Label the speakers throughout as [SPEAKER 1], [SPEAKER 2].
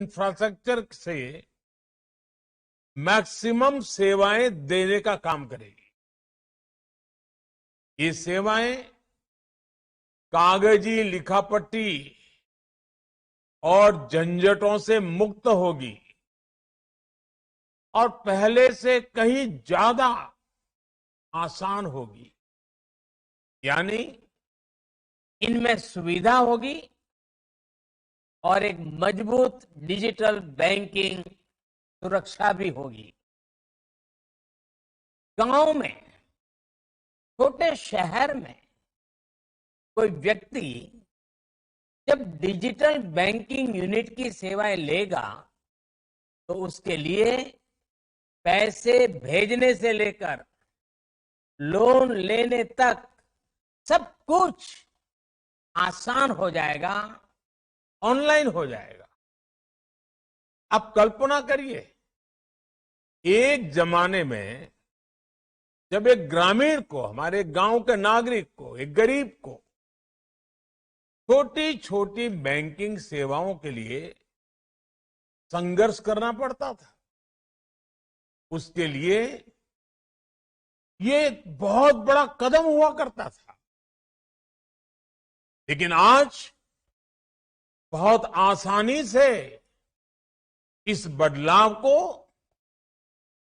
[SPEAKER 1] Infrastructure से maximum सेवाएं देने का काम करेगी। ये सेवाएं कागजी लिखापट्टी और झंझटों से मुक्त होगी और पहले से कहीं ज्यादा आसान होगी। यानी
[SPEAKER 2] इनमें सुविधा होगी और एक मजबूत डिजिटल बैंकिंग सुरक्षा भी होगी। गांव में, छोटे शहर में कोई व्यक्ति जब डिजिटल बैंकिंग यूनिट की सेवाएं लेगा तो उसके लिए पैसे भेजने से लेकर लोन लेने तक सब कुछ आसान हो जाएगा,
[SPEAKER 1] ऑनलाइन हो जाएगा। आप कल्पना करिए, एक जमाने में जब एक ग्रामीण को, हमारे गांव के नागरिक को, एक गरीब को छोटी छोटी बैंकिंग सेवाओं के लिए संघर्ष करना पड़ता था, उसके लिए ये एक बहुत बड़ा कदम हुआ करता था। लेकिन आज बहुत आसानी से इस बदलाव को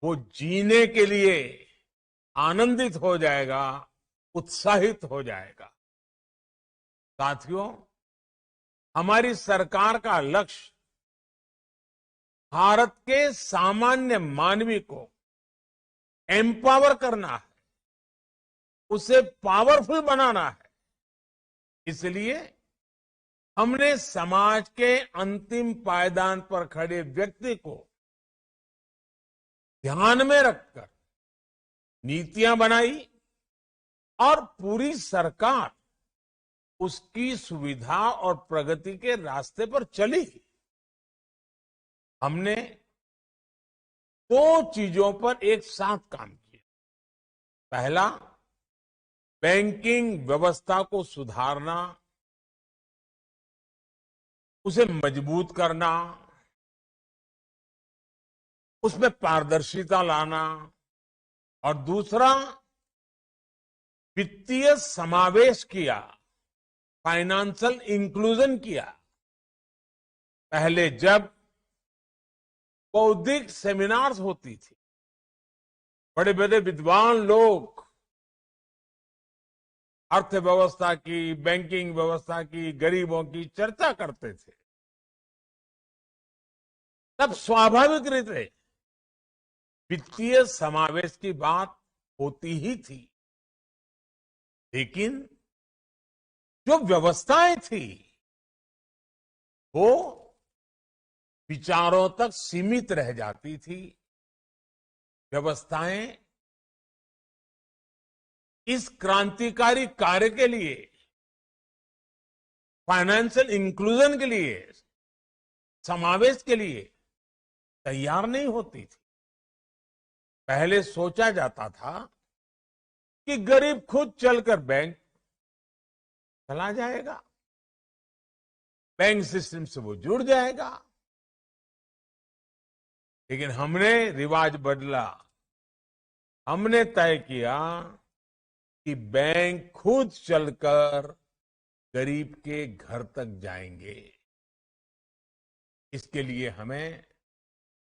[SPEAKER 1] वो जीने के लिए आनंदित हो जाएगा, उत्साहित हो जाएगा। साथियों, हमारी सरकार का लक्ष्य भारत के सामान्य मानवी को एम्पावर करना है, उसे पावरफुल बनाना है। इसलिए हमने समाज के अंतिम पायदान पर खड़े व्यक्ति को ध्यान में रखकर नीतियां बनाई और पूरी सरकार उसकी सुविधा और प्रगति के रास्ते पर चली। हमने दो चीजों पर एक साथ काम किया। पहला, बैंकिंग व्यवस्था को सुधारना, उसे मजबूत करना, उसमें पारदर्शिता लाना, और दूसरा, वित्तीय समावेश किया, फाइनेंशियल इंक्लूजन किया। पहले जब बौद्धिक सेमिनार्स होती थी, बड़े बड़े विद्वान लोग अर्थव्यवस्था की, बैंकिंग व्यवस्था की, गरीबों की चर्चा करते थे, तब स्वाभाविक रीते वित्तीय समावेश की बात होती ही थी। लेकिन जो व्यवस्थाएं थी वो विचारों तक सीमित रह जाती थी। व्यवस्थाएं इस क्रांतिकारी कार्य के लिए, फाइनेंशियल इंक्लूजन के लिए, समावेश के लिए तैयार नहीं होती थी। पहले सोचा जाता था कि गरीब खुद चलकर बैंक चला जाएगा, बैंक सिस्टम से वो जुड़ जाएगा। लेकिन हमने रिवाज बदला। हमने तय किया कि बैंक खुद चलकर गरीब के घर तक जाएंगे। इसके लिए हमें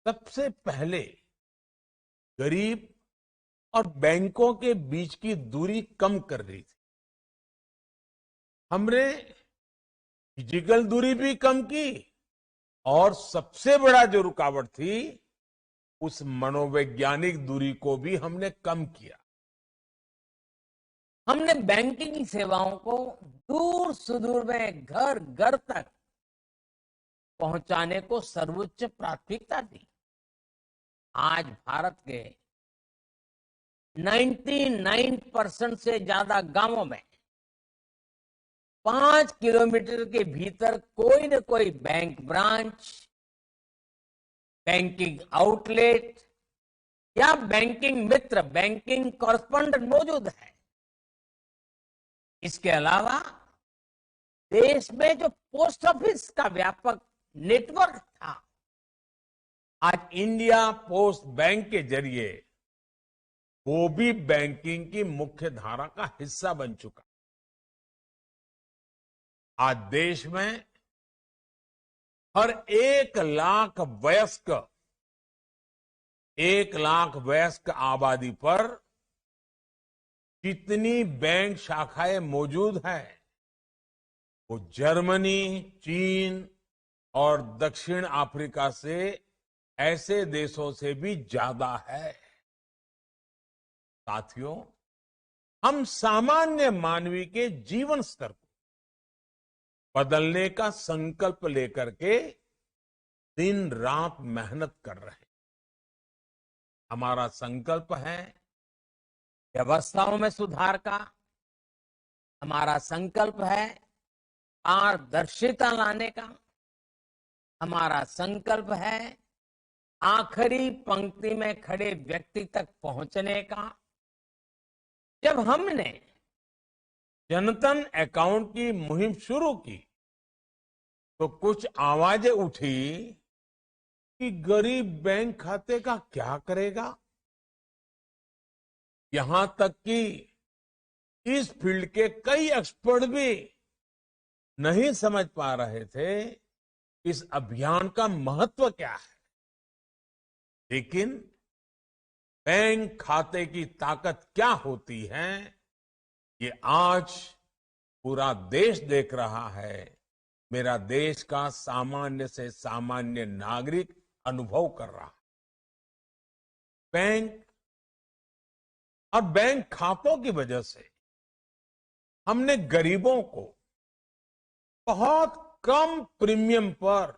[SPEAKER 1] सबसे पहले गरीब और बैंकों के बीच की दूरी कम कर रही थी। हमने फिजिकल दूरी भी कम की और सबसे बड़ा जो रुकावट थी, उस मनोवैज्ञानिक दूरी को भी हमने कम किया।
[SPEAKER 2] हमने बैंकिंग सेवाओं को दूर सुदूर में, घर घर तक पहुंचाने को सर्वोच्च प्राथमिकता दी। आज भारत के 99% से ज्यादा गांवों में 5 किलोमीटर के भीतर कोई न कोई बैंक ब्रांच, बैंकिंग आउटलेट या बैंकिंग मित्र, बैंकिंग कॉरेस्पॉन्डेंट मौजूद है। इसके अलावा देश में जो पोस्ट ऑफिस का व्यापक नेटवर्क था,
[SPEAKER 1] आज इंडिया पोस्ट बैंक के जरिए वो भी बैंकिंग की मुख्य धारा का हिस्सा बन चुका। आज देश में हर 1 लाख वयस्क आबादी पर जितनी बैंक शाखाएं मौजूद हैं, वो जर्मनी, चीन और दक्षिण अफ्रीका से ऐसे देशों से भी ज्यादा है। साथियों, हम सामान्य मानवी के जीवन स्तर को बदलने का संकल्प लेकर के दिन रात मेहनत कर रहे हैं। हमारा संकल्प है
[SPEAKER 2] व्यवस्थाओं में सुधार का, हमारा संकल्प है पारदर्शिता लाने का, हमारा संकल्प है आखिरी पंक्ति में खड़े व्यक्ति तक पहुंचने का। जब हमने जनधन अकाउंट की मुहिम शुरू की तो कुछ आवाजें उठी कि गरीब बैंक खाते का क्या करेगा। यहां तक कि इस फील्ड के कई एक्सपर्ट भी नहीं समझ पा रहे थे इस अभियान का महत्व क्या है। लेकिन बैंक खाते की ताकत क्या होती है, ये आज पूरा देश देख रहा है। मेरा देश का सामान्य से सामान्य नागरिक अनुभव कर रहा है। बैंक और बैंक खातों की वजह से हमने गरीबों को बहुत कम प्रीमियम पर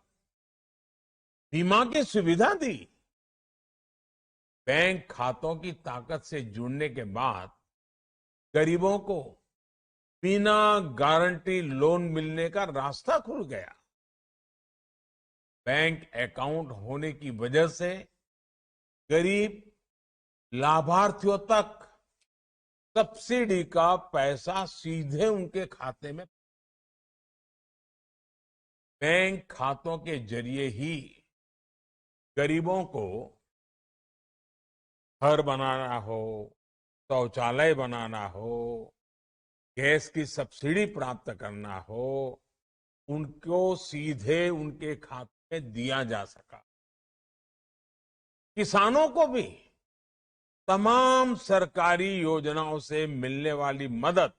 [SPEAKER 2] बीमा की सुविधा दी। बैंक खातों की ताकत से जुड़ने के बाद गरीबों को बिना गारंटी लोन मिलने का रास्ता खुल गया। बैंक अकाउंट होने की वजह से गरीब लाभार्थियों तक सब्सिडी का पैसा सीधे उनके खाते में। बैंक खातों के जरिए ही गरीबों को घर बनाना हो, शौचालय बनाना हो, गैस की सब्सिडी प्राप्त करना हो, उनको सीधे उनके खाते में दिया जा सका। किसानों को भी तमाम सरकारी योजनाओं से मिलने वाली मदद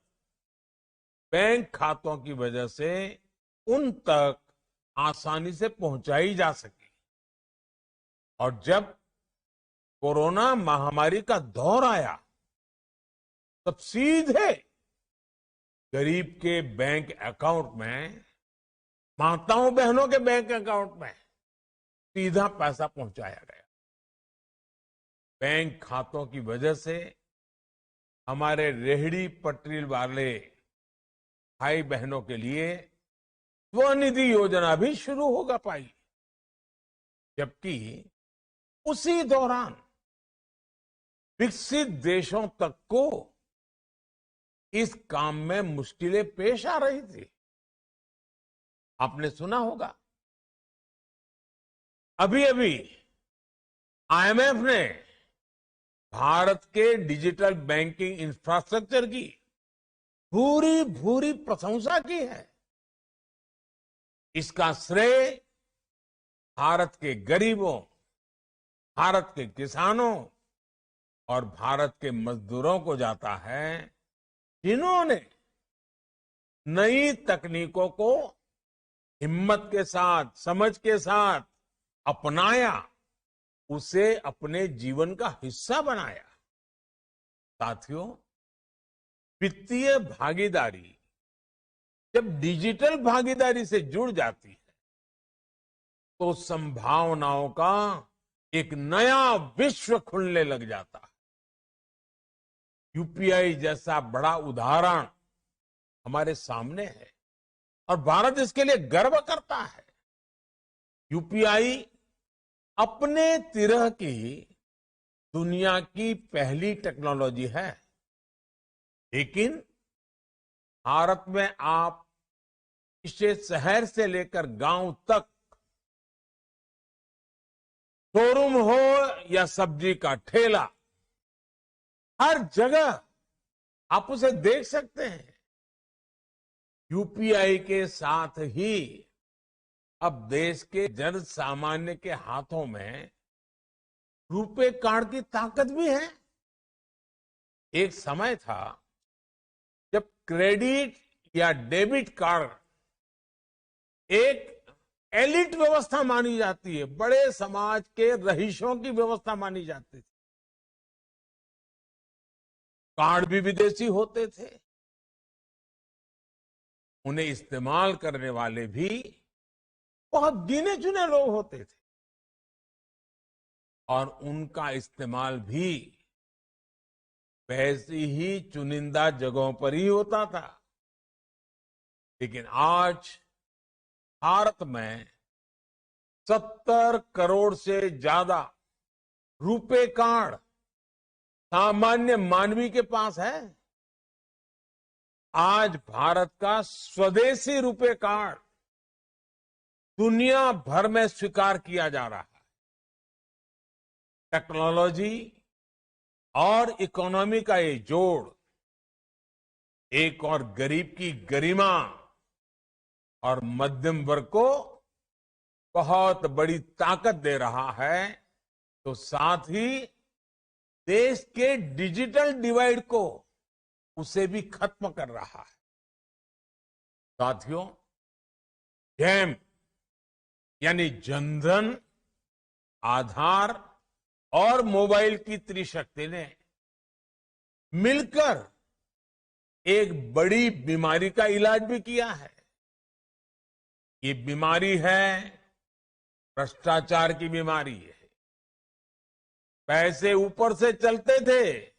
[SPEAKER 2] बैंक खातों की वजह से उन तक आसानी से पहुंचाई जा सकी। और जब कोरोना महामारी का दौर आया तब सीधे गरीब के बैंक अकाउंट में, माताओं बहनों के बैंक अकाउंट में सीधा पैसा पहुंचाया गया। बैंक खातों की वजह से हमारे रेहड़ी पटरी वाले भाई बहनों के लिए स्वनिधि योजना भी शुरू होगा पाई। जबकि उसी दौरान विकसित देशों तक को इस काम में मुश्किलें पेश आ रही थी। आपने सुना होगा, अभी अभी आईएमएफ ने भारत के डिजिटल बैंकिंग इंफ्रास्ट्रक्चर की भूरी भूरी प्रशंसा की है। इसका श्रेय भारत के गरीबों, भारत के किसानों और भारत के मजदूरों को जाता है, जिन्होंने नई तकनीकों को हिम्मत के साथ, समझ के साथ अपनाया, उसे अपने जीवन का हिस्सा बनाया। साथियों, वित्तीय भागीदारी जब डिजिटल भागीदारी से जुड़ जाती है तो संभावनाओं का एक नया विश्व खुलने लग जाता है। यूपीआई जैसा बड़ा उदाहरण हमारे सामने है और भारत इसके लिए गर्व करता है। यूपीआई अपने तरह की दुनिया की पहली टेक्नोलॉजी है, लेकिन भारत में आप इसे शहर से लेकर गांव तक
[SPEAKER 1] शोरूम हो या सब्जी का ठेला, हर जगह आप उसे देख सकते हैं। यूपीआई के साथ ही अब देश के जन सामान्य के हाथों में रुपे कार्ड की ताकत भी है। एक समय था जब क्रेडिट या डेबिट कार्ड एक एलिट व्यवस्था मानी जाती है, बड़े समाज के रईसों की व्यवस्था मानी जाती थी। कार्ड भी विदेशी होते थे, उन्हें इस्तेमाल करने वाले भी बहुत गिने चुने लोग होते थे और उनका इस्तेमाल भी वैसी ही चुनिंदा जगहों पर ही होता था। लेकिन आज भारत में 70 करोड़ से ज्यादा रुपे कार्ड सामान्य मानवी के पास है। आज भारत का स्वदेशी रुपे कार्ड दुनिया भर में स्वीकार किया जा रहा है। टेक्नोलॉजी और इकोनॉमी का ये जोड़ एक और गरीब की गरिमा और मध्यम वर्ग को बहुत बड़ी ताकत दे रहा है, तो साथ ही देश के डिजिटल डिवाइड को उसे भी खत्म कर रहा है। साथियों, जैम यानी जनधन, आधार और मोबाइल की त्रिशक्ति ने मिलकर एक बड़ी बीमारी का इलाज भी किया है। ये बीमारी है भ्रष्टाचार की बीमारी है। पैसे ऊपर से चलते थे,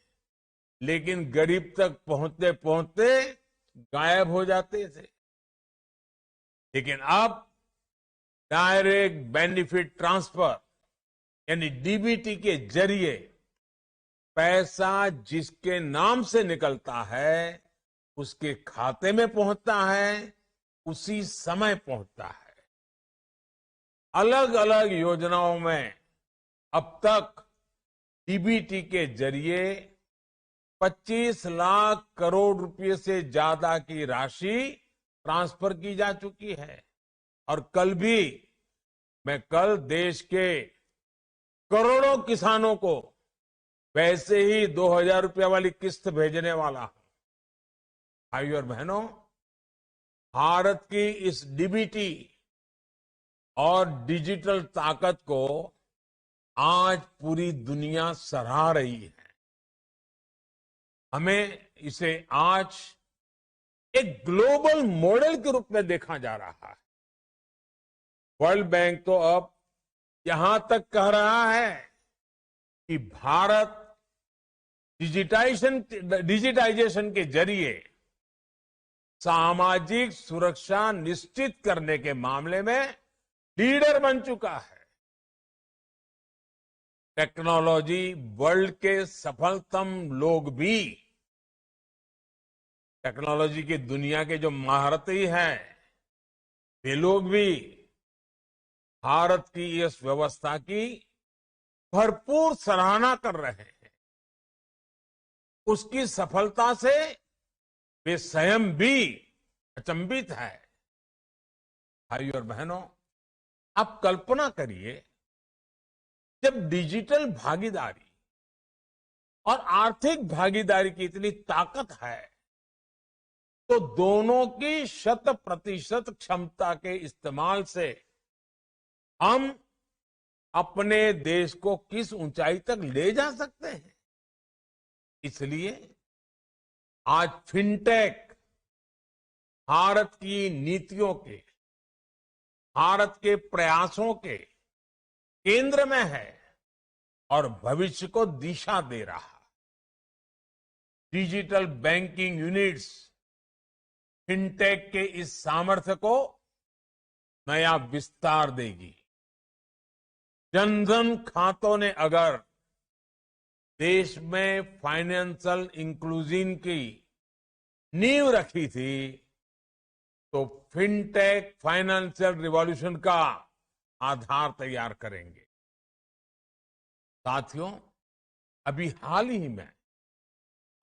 [SPEAKER 1] लेकिन गरीब तक पहुंचते पहुंचते गायब हो जाते थे। लेकिन अब डायरेक्ट बेनिफिट ट्रांसफर यानी डीबीटी के जरिए पैसा जिसके नाम से निकलता है उसके खाते में पहुंचता है, उसी समय पहुंचता है। अलग अलग योजनाओं में अब तक डीबीटी के जरिए 25 लाख करोड़ रुपए से ज्यादा की राशि ट्रांसफर की जा चुकी है। और कल देश के करोड़ों किसानों को वैसे ही 2,000 रुपए वाली किस्त भेजने वाला हूं। भाइयों और बहनों, भारत की इस डीबीटी और डिजिटल ताकत को आज पूरी दुनिया सराह रही है। हमें इसे आज एक ग्लोबल मॉडल के रूप में देखा जा रहा है। वर्ल्ड बैंक तो अब यहां तक कह रहा है कि भारत डिजिटाइजेशन के जरिए सामाजिक सुरक्षा निश्चित करने के मामले में लीडर बन चुका है। टेक्नोलॉजी वर्ल्ड के सफलतम लोग भी, टेक्नोलॉजी की दुनिया के जो महारथी हैं, वे लोग भी भारत की इस व्यवस्था की भरपूर सराहना कर रहे हैं। उसकी सफलता से वे स्वयं भी अचंभित है। भाइयों और बहनों, आप कल्पना करिए, जब डिजिटल भागीदारी और आर्थिक भागीदारी की इतनी ताकत है, तो दोनों की 100% क्षमता के इस्तेमाल से हम अपने देश को किस ऊंचाई तक ले जा सकते हैं। इसलिए आज फिनटेक भारत की नीतियों के, भारत के प्रयासों के केंद्र में है और भविष्य को दिशा दे रहा है। डिजिटल बैंकिंग यूनिट्स फिनटेक के इस सामर्थ्य को नया विस्तार देगी। जनधन खातों ने अगर देश में फाइनेंशियल इंक्लूजन की नींव रखी थी, तो फिनटेक फाइनेंशियल रिवॉल्यूशन का आधार तैयार करेंगे। साथियों, अभी हाल ही में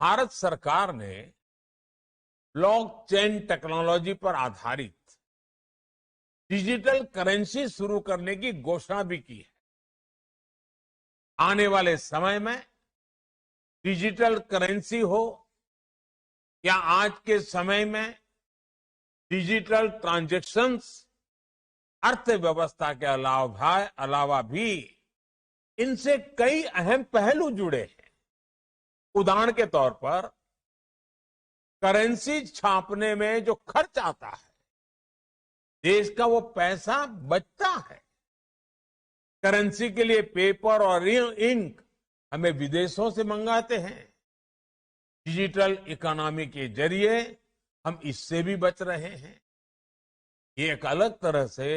[SPEAKER 1] भारत सरकार ने ब्लॉकचेन टेक्नोलॉजी पर आधारित डिजिटल करेंसी शुरू करने की घोषणा भी की है। आने वाले समय में डिजिटल करेंसी हो या आज के समय में डिजिटल ट्रांजैक्शंस, अर्थव्यवस्था के अलावा भी इनसे कई अहम पहलू जुड़े हैं। उदाहरण के तौर पर करेंसी छापने में जो खर्च आता है, देश का वो पैसा बचता है। करेंसी के लिए पेपर और इंक हमें विदेशों से मंगाते हैं। डिजिटल इकोनॉमी के जरिए हम इससे भी बच रहे हैं। ये एक अलग तरह से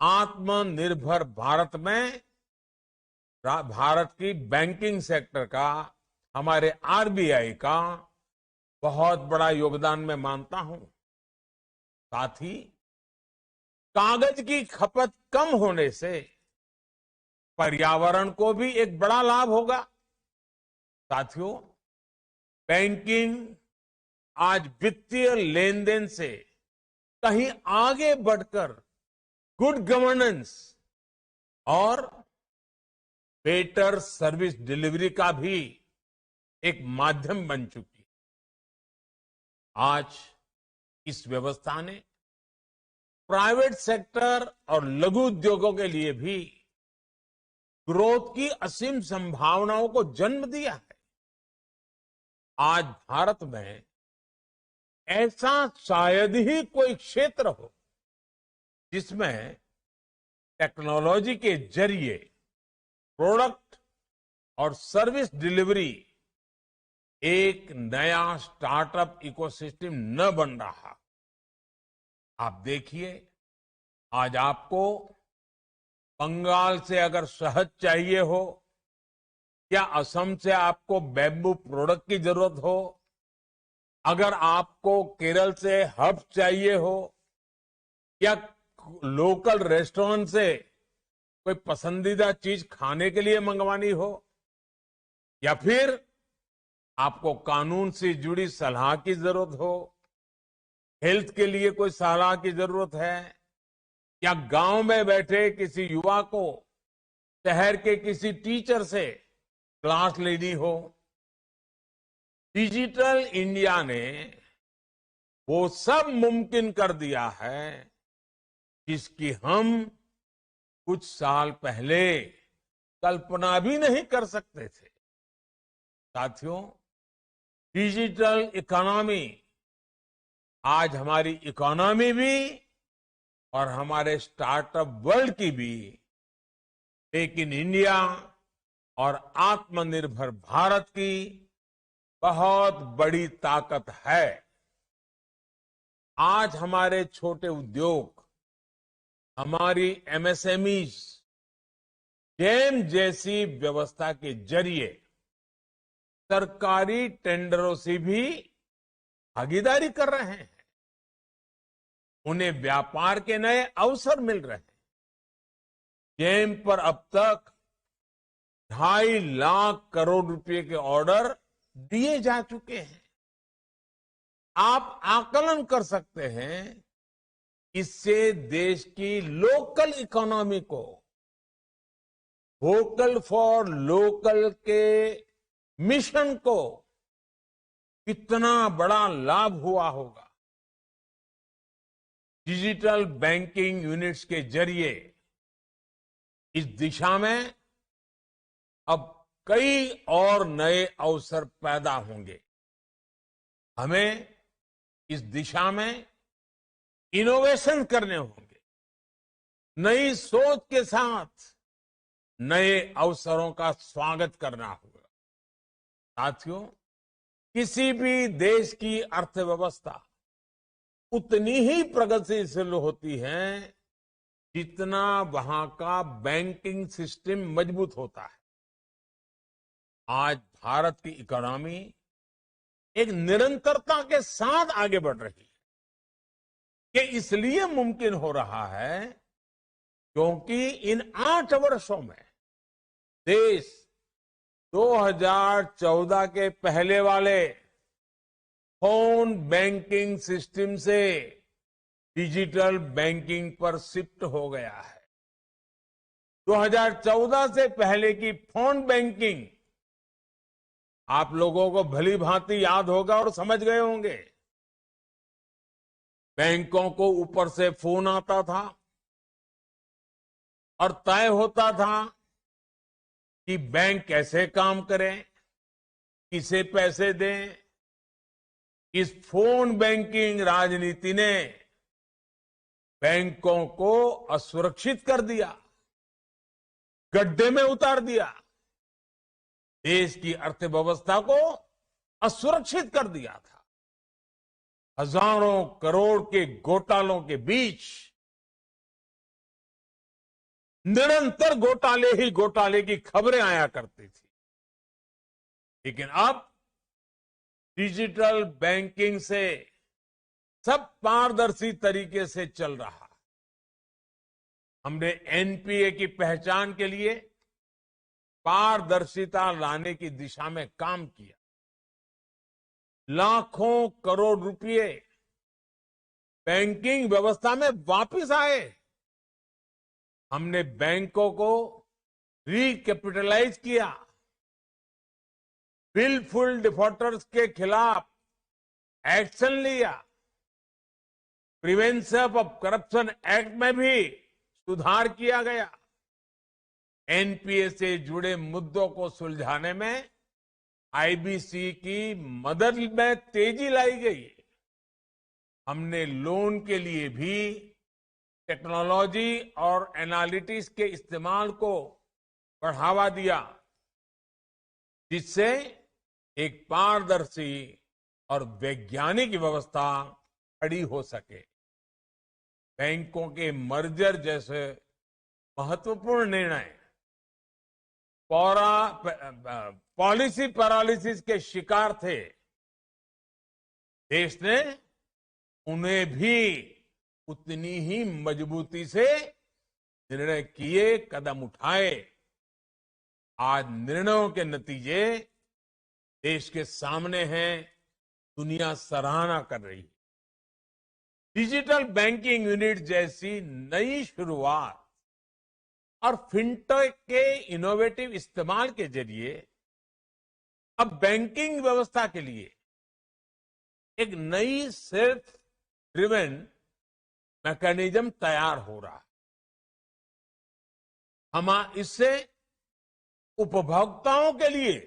[SPEAKER 1] आत्मनिर्भर भारत में भारत की बैंकिंग सेक्टर का, हमारे आरबीआई का बहुत बड़ा योगदान मैं मानता हूं। साथ ही कागज की खपत कम होने से पर्यावरण को भी एक बड़ा लाभ होगा। साथियों, बैंकिंग आज वित्तीय लेन देन से कहीं आगे बढ़कर गुड गवर्नेंस और बेटर सर्विस डिलीवरी का भी एक माध्यम बन चुकी है। आज इस व्यवस्था ने प्राइवेट सेक्टर और लघु उद्योगों के लिए भी ग्रोथ की असीम संभावनाओं को जन्म दिया है। आज भारत में ऐसा शायद ही कोई क्षेत्र हो जिसमें टेक्नोलॉजी के जरिए प्रोडक्ट और सर्विस डिलीवरी एक नया स्टार्टअप इकोसिस्टम न बन रहा। आप देखिए, आज आपको बंगाल से अगर शहद चाहिए हो या असम से आपको बैम्बू प्रोडक्ट की जरूरत हो, अगर आपको केरल से हर्ब चाहिए हो या लोकल रेस्टोरेंट से कोई पसंदीदा चीज खाने के लिए मंगवानी हो, या फिर आपको कानून से जुड़ी सलाह की जरूरत हो, हेल्थ के लिए कोई सलाह की जरूरत है, या गांव में बैठे किसी युवा को शहर के किसी टीचर से क्लास लेनी हो, डिजिटल इंडिया ने वो सब मुमकिन कर दिया है जिसकी हम कुछ साल पहले कल्पना भी नहीं कर सकते थे। साथियों, डिजिटल इकोनॉमी आज हमारी इकोनॉमी भी और हमारे स्टार्टअप वर्ल्ड की भी मेक इन इंडिया और आत्मनिर्भर भारत की बहुत बड़ी ताकत है। आज हमारे छोटे उद्योग, हमारी एमएसएमईज जेम जैसी व्यवस्था के जरिए सरकारी टेंडरों से भी भागीदारी कर रहे हैं। उन्हें व्यापार के नए अवसर मिल रहे हैं। जेम पर अब तक 2.5 लाख करोड़ रुपए के ऑर्डर दिए जा चुके हैं। आप आकलन कर सकते हैं, इससे देश की लोकल इकोनॉमी को वोकल फॉर लोकल के मिशन को कितना बड़ा लाभ हुआ होगा। डिजिटल बैंकिंग यूनिट्स के जरिए इस दिशा में अब कई और नए अवसर पैदा होंगे। हमें इस दिशा में इनोवेशन करने होंगे। नई सोच के साथ नए अवसरों का स्वागत करना होगा। साथियों, किसी भी देश की अर्थव्यवस्था उतनी ही प्रगतिशील होती है जितना वहां का बैंकिंग सिस्टम मजबूत होता है। आज भारत की इकोनॉमी एक निरंतरता के साथ आगे बढ़ रही है। ये इसलिए मुमकिन हो रहा है क्योंकि इन 8 वर्षों में देश 2014 के पहले वाले फोन बैंकिंग सिस्टम से डिजिटल बैंकिंग पर शिफ्ट हो गया है। 2014 से पहले की फोन बैंकिंग आप लोगों को भली भांति याद होगा और समझ गए होंगे। बैंकों को ऊपर से फोन आता था और तय होता था कि बैंक कैसे काम करे, किसे पैसे दें। इस फोन बैंकिंग राजनीति ने बैंकों को असुरक्षित कर दिया, गड्ढे में उतार दिया, देश की अर्थव्यवस्था को असुरक्षित कर दिया था। हजारों करोड़ के घोटालों के बीच निरंतर घोटाले ही घोटाले की खबरें आया करती थी। लेकिन अब डिजिटल बैंकिंग से सब पारदर्शी तरीके से चल रहा। हमने एनपीए की पहचान के लिए पारदर्शिता लाने की दिशा में काम किया। लाखों करोड़ रुपए बैंकिंग व्यवस्था में वापस आए। हमने बैंकों को रिकैपिटलाइज किया। विलफुल डिफॉल्टर्स के खिलाफ एक्शन लिया। प्रिवेंशन ऑफ करप्शन एक्ट में भी सुधार किया गया। एनपीए से जुड़े मुद्दों को सुलझाने में आईबीसी की मदद में तेजी लाई गई। हमने लोन के लिए भी टेक्नोलॉजी और एनालिटिक्स के इस्तेमाल को बढ़ावा दिया, जिससे एक पारदर्शी और वैज्ञानिक व्यवस्था खड़ी हो सके। बैंकों के मर्जर जैसे महत्वपूर्ण निर्णय पॉलिसी पैरालिसिस के शिकार थे। देश ने उन्हें भी उतनी ही मजबूती से निर्णय किए, कदम उठाए। आज निर्णयों के नतीजे देश के सामने हैं, दुनिया सराहना कर रही है। डिजिटल बैंकिंग यूनिट जैसी नई शुरुआत और फिनटेक के इनोवेटिव इस्तेमाल के जरिए अब बैंकिंग व्यवस्था के लिए एक नई सेल्फ ड्रिवन मैकेनिज्म तैयार हो रहा है। हम इससे उपभोक्ताओं के लिए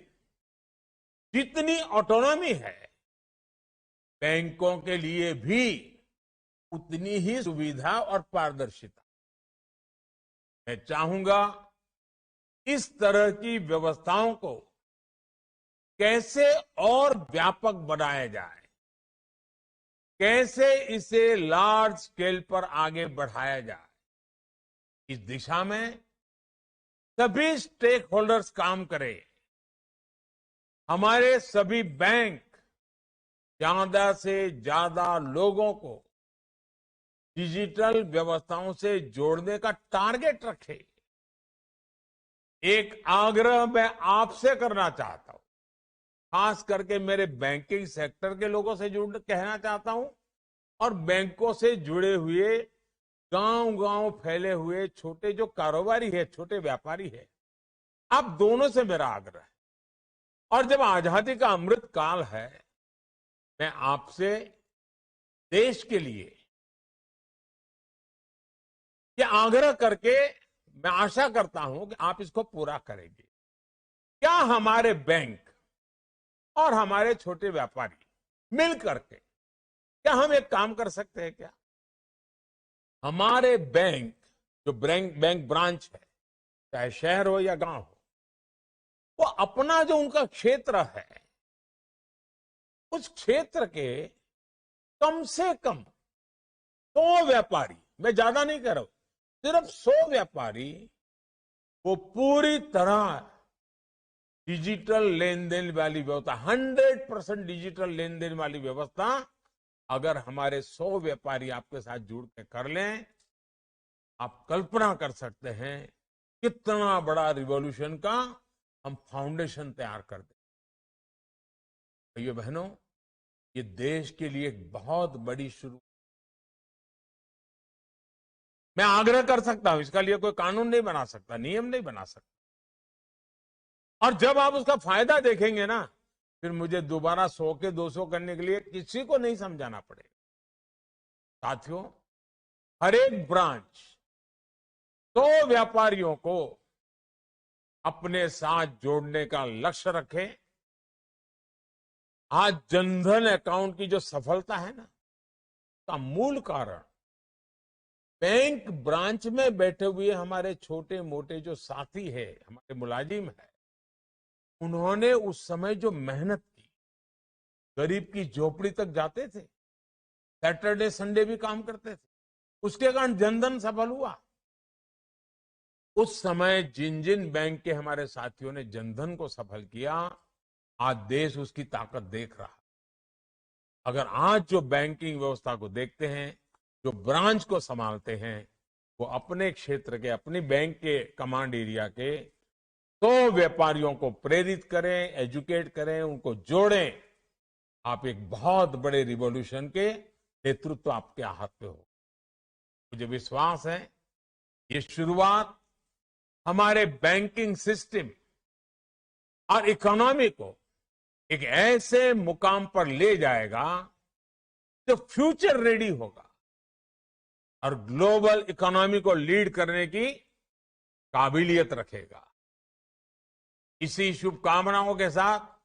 [SPEAKER 1] जितनी ऑटोनॉमी है, बैंकों के लिए भी उतनी ही सुविधा और पारदर्शिता। मैं चाहूंगा इस तरह की व्यवस्थाओं को कैसे और व्यापक बनाया जाए, कैसे इसे लार्ज स्केल पर आगे बढ़ाया जाए। इस दिशा में सभी स्टेक होल्डर्स काम करें। हमारे सभी बैंक ज्यादा से ज्यादा लोगों को डिजिटल व्यवस्थाओं से जोड़ने का टारगेट रखे। एक आग्रह मैं आपसे करना चाहता हूं, खास करके मेरे बैंकिंग सेक्टर के लोगों से कहना चाहता हूं और बैंकों से जुड़े हुए गांव-गांव फैले हुए छोटे जो कारोबारी है, छोटे व्यापारी है, आप दोनों से मेरा आग्रह है। और जब आजादी का अमृत काल है, मैं आपसे देश के लिए ये आग्रह करके मैं आशा करता हूं कि आप इसको पूरा करेंगे। क्या हमारे बैंक और हमारे छोटे व्यापारी मिल करके क्या हम एक काम कर सकते हैं? क्या हमारे बैंक जो बैंक ब्रांच है, चाहे शहर हो या गांव हो, वो अपना जो उनका क्षेत्र है, उस क्षेत्र के कम से कम 100 व्यापारी, मैं ज्यादा नहीं कह रहा हूं, सिर्फ 100 व्यापारी वो पूरी तरह डिजिटल लेन देन वाली व्यवस्था, 100% डिजिटल लेन देन वाली व्यवस्था अगर हमारे 100 व्यापारी आपके साथ जुड़ के कर लें, आप कल्पना कर सकते हैं कितना बड़ा रिवॉल्यूशन का हम फाउंडेशन तैयार कर दें। भाइयों बहनों, ये देश के लिए एक बहुत बड़ी शुरू। मैं आग्रह कर सकता हूं, इसका लिए कोई कानून नहीं बना सकता, नियम नहीं बना सकता, और जब आप उसका फायदा देखेंगे ना, फिर मुझे दोबारा 100 के 200 करने के लिए किसी को नहीं समझाना पड़ेगा। साथियों, हर एक ब्रांच 100 व्यापारियों को अपने साथ जोड़ने का लक्ष्य रखे। आज जनधन अकाउंट की जो सफलता है ना, का मूल कारण बैंक ब्रांच में बैठे हुए हमारे छोटे मोटे जो साथी है, हमारे मुलाजिम है, उन्होंने उस समय जो मेहनत की, गरीब की झोपड़ी तक जाते थे, सैटरडे संडे भी काम करते थे, उसके कारण जनधन सफल हुआ। उस समय जिन जिन बैंक के हमारे साथियों ने जनधन को सफल किया, आज देश उसकी ताकत देख रहा है। अगर आज जो बैंकिंग व्यवस्था को देखते हैं, जो ब्रांच को संभालते हैं, वो अपने क्षेत्र के, अपनी बैंक के कमांड एरिया के 100 व्यापारियों को प्रेरित करें, एजुकेट करें, उनको जोड़ें, आप एक बहुत बड़े रिवॉल्यूशन के नेतृत्व आपके हाथ पे हो। मुझे विश्वास है ये शुरुआत हमारे बैंकिंग सिस्टम और इकोनॉमी को एक ऐसे मुकाम पर ले जाएगा जो फ्यूचर रेडी होगा और ग्लोबल इकोनॉमी को लीड करने की काबिलियत रखेगा। इसी शुभकामनाओं के साथ